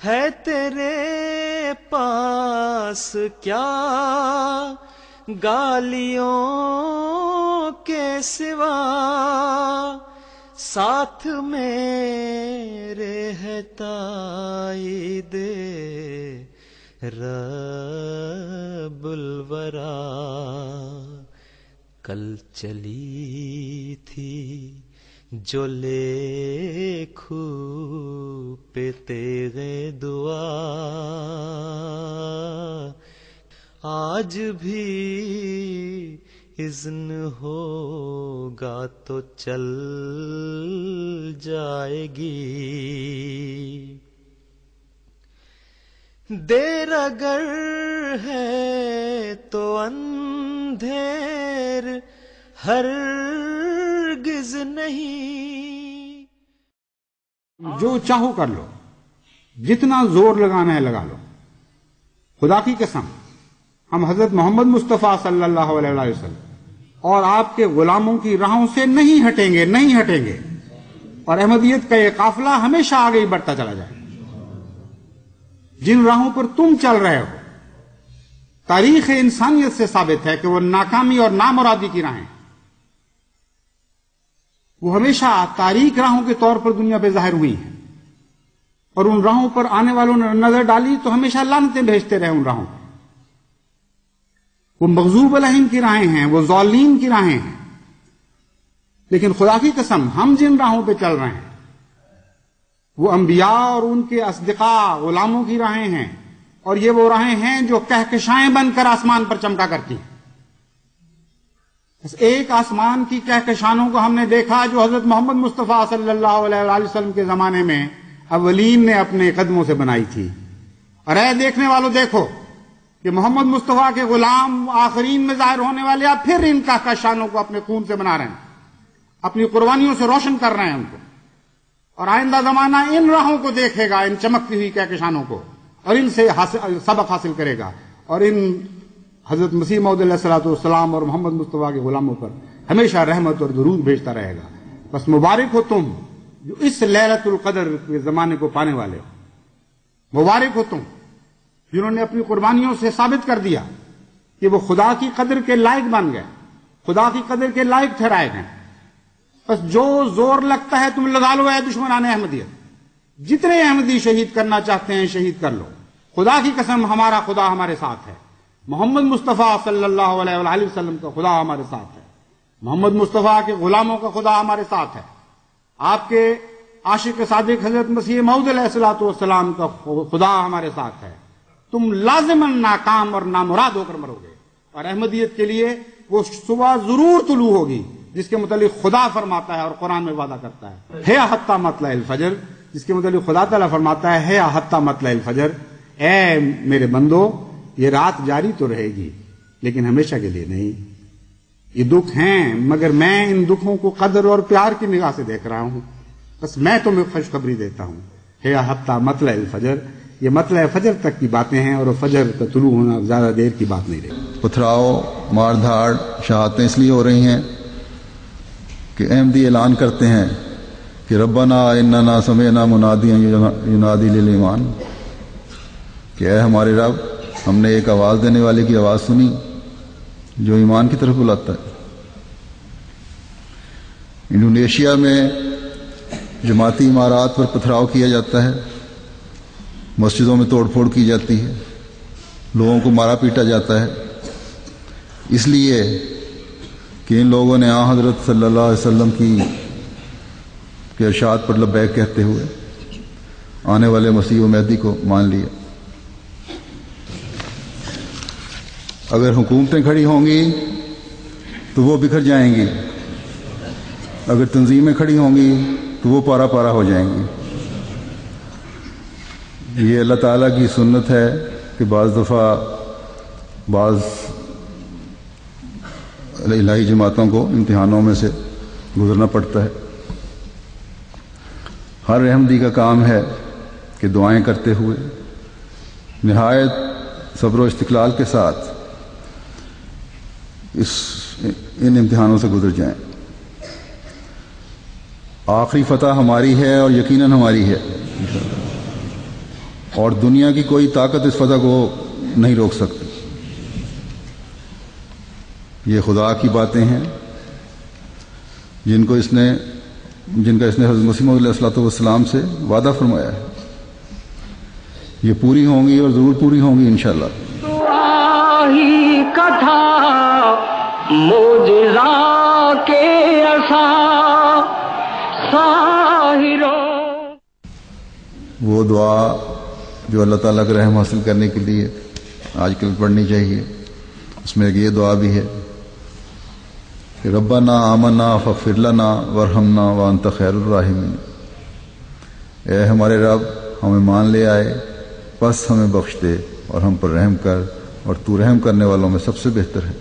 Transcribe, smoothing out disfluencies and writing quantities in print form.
ہے تیرے پاس کیا گالیوں کے سوا، ساتھ میرے ہے تائید رب الورا۔ کل چلی تھی جو لے کھو پہ تیغے دعا، آج بھی اذن ہوگا تو چل جائے گی، دیر اگر ہے تو اندھیر ہرگز نہیں۔ جو چاہو کر لو، جتنا زور لگانا ہے لگا لو، خدا کی قسم ہم حضرت محمد مصطفیٰ صلی اللہ علیہ وسلم اور آپ کے غلاموں کی راہوں سے نہیں ہٹیں گے، نہیں ہٹیں گے، اور احمدیت کا یہ قافلہ ہمیشہ آگے ہی بڑھتا چلا جائے۔ جن راہوں پر تم چل رہے ہو، تاریخ انسانیت سے ثابت ہے کہ وہ ناکامی اور نامرادی کی راہیں، وہ ہمیشہ تاریک راہوں کے طور پر دنیا پہ ظاہر ہوئی ہیں، اور ان راہوں پر آنے والوں نے نظر ڈالی تو ہمیشہ لعنتیں بھیجتے رہے ان راہوں پر۔ وہ مغضوب علیہم کی راہیں ہیں، وہ ضالین کی راہیں ہیں، لیکن خدا کی قسم ہم جن راہوں پہ چل رہے ہیں وہ انبیاء اور ان کے اصدقاء غلاموں کی راہیں ہیں، اور یہ وہ راہیں ہیں جو کہکشائیں بن کر آسمان پر چمکا کرتی ہیں۔ بس ایک آسمان کی کہکشانوں کو ہم نے دیکھا جو حضرت محمد مصطفیٰ صلی اللہ علیہ وسلم کے زمانے میں اولین نے اپنے قدموں سے بنائی تھی، اور اے دیکھنے والوں دیکھو کہ محمد مصطفیٰ کے غلام آخرین میں ظاہر ہونے والے اب پھر ان کہکشانوں کو اپنے خون سے بنا رہے ہیں، اپنی قربانیوں سے روشن کر رہے ہیں ان کو، اور آئندہ زمانہ ان راہوں کو دیکھے گا، ان چمکتی ہوئی کہکشانوں کو، اور ان سے سبق حاصل کرے گا، اور ان حضرت مسیح موعود علیہ الصلوۃ والسلام اور محمد مصطفیٰ کے غلاموں پر ہمیشہ رحمت اور درود بھیجتا رہے گا۔ بس مبارک ہو تم جو اس لیلۃ القدر کے زمانے کو پانے والے ہو، مبارک ہو تم جنہوں نے اپنی قربانیوں سے ثابت کر دیا کہ وہ خدا کی قدر کے لائق بن گئے، خدا کی قدر کے لائق ٹھہرائے گئے۔ بس جو زور لگتا ہے تم لگا لو اے دشمنان احمدیت، جتنے احمدی شہید کرنا چاہتے ہیں شہید کر لو، خدا کی قسم ہمارا خدا ہمارے ساتھ ہے، محمد مصطفیٰ صلی اللہ علیہ وآلہ وسلم کا خدا ہمارے ساتھ ہے، محمد مصطفیٰ کے غلاموں کا خدا ہمارے ساتھ ہے، آپ کے عاشق صادق حضرت مسیح موعود علیہ الصلوۃ والسلام کا خدا ہمارے ساتھ ہے۔ تم لازماً ناکام اور نامراد ہو کر مرو گے، اور احمدیت کے لیے وہ صبح ضرور طلوع ہوگی جس کے متعلق خدا فرماتا ہے اور قرآن میں وعدہ کرتا ہے حتی مطلع الفجر، جس کے متعلق خدا تعالیٰ فرماتا ہے حتی مطلع الفجر، اے میرے بندو یہ رات جاری تو رہے گی لیکن ہمیشہ کے لیے نہیں، یہ دکھ ہیں مگر میں ان دکھوں کو قدر اور پیار کی نگاہ سے دیکھ رہا ہوں، بس میں تمہیں خوشخبری دیتا ہوں حتی مطلع الفجر، یہ مطلع فجر تک کی باتیں ہیں، اور فجر کا طلوع ہونا زیادہ دیر کی بات نہیں رہی۔ پتھراؤ، مار دھاڑ، شہادتیں اس لیے ہو رہی ہیں کہ احمدی اعلان کرتے ہیں کہ ربنا اننا سمعنا منادیا ینادی للایمان، کہ اے ہمارے رب ہم نے ایک آواز دینے والے کی آواز سنی جو ایمان کی طرف بلاتا ہے۔ انڈونیشیا میں جماعتی عمارات پر پتھراؤ کیا جاتا ہے، مسجدوں میں توڑ پھوڑ کی جاتی ہے، لوگوں کو مارا پیٹا جاتا ہے، اس لیے کہ ان لوگوں نے حضرت صلی اللہ علیہ وسلم کے ارشاد پر لبیک کہتے ہوئے آنے والے مسیح و مہدی کو مان لیا۔ اگر حکومتیں کھڑی ہوں گی تو وہ بکھر جائیں گی، اگر تنظیمیں کھڑی ہوں گی تو وہ پارا پارا ہو جائیں گی۔ یہ اللہ تعالیٰ کی سنت ہے کہ بعض دفعہ بعض الہی جماعتوں کو امتحانوں میں سے گزرنا پڑتا ہے۔ ہر احمدی کا کام ہے کہ دعائیں کرتے ہوئے نہایت صبر و استقلال کے ساتھ ان امتحانوں سے گزر جائیں۔ آخری فتح ہماری ہے اور یقیناً ہماری ہے۔ اور دنیا کی کوئی طاقت اس فتح کو نہیں روک سکتی. یہ خدا کی باتیں ہیں جن کا اس نے حضرت مسیح موعود علیہ الصلوۃ والسلام سے وعدہ فرمایا ہے. یہ پوری ہوں گی اور ضرور پوری ہوں گی انشاءاللہ. ہی کتھا معجزہ کے عصا ساحروں. وہ دعا جو اللہ تعالیٰ کا رحم حاصل کرنے کے لیے آج کل پڑھنی چاہیے، اس میں ایک یہ دعا بھی ہے کہ ربنا آمنا فاغفر لنا وارحمنا وانت خیر الراحمین. اے ہمارے رب، ہم ایمان لے آئے، بس ہمیں بخش دے اور ہم پر رحم کر، اور تو رحم کرنے والوں میں سب سے بہتر ہے.